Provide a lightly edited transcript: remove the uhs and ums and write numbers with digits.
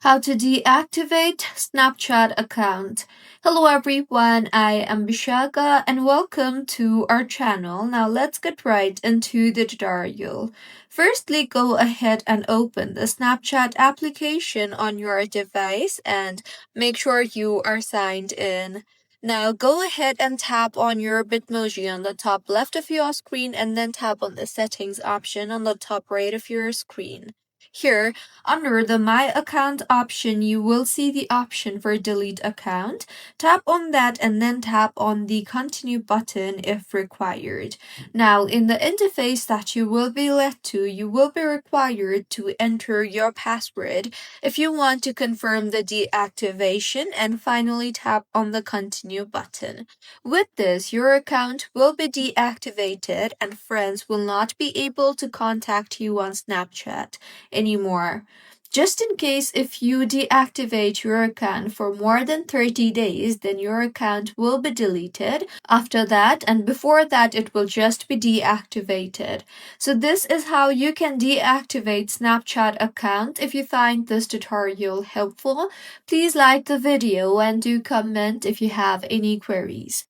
How to deactivate Snapchat account. Hello everyone, I am Bishaga and welcome to our channel. Now let's get right into the tutorial. Firstly, go ahead and open the Snapchat application on your device and make sure you are signed in. Now go ahead and tap on your Bitmoji on the top left of your screen and then tap on the settings option on the top right of your screen. Here, under the My Account option, you will see the option for Delete Account. Tap on that and then tap on the Continue button if required. Now, in the interface that you will be led to, you will be required to enter your password if you want to confirm the deactivation and finally tap on the Continue button. With this, your account will be deactivated and friends will not be able to contact you on Snapchat anymore. Just in case if you deactivate your account for more than 30 days, then your account will be deleted. After that and before that, it will just be deactivated. So this is how you can deactivate Snapchat account. If you find this tutorial helpful, please like the video and do comment if you have any queries.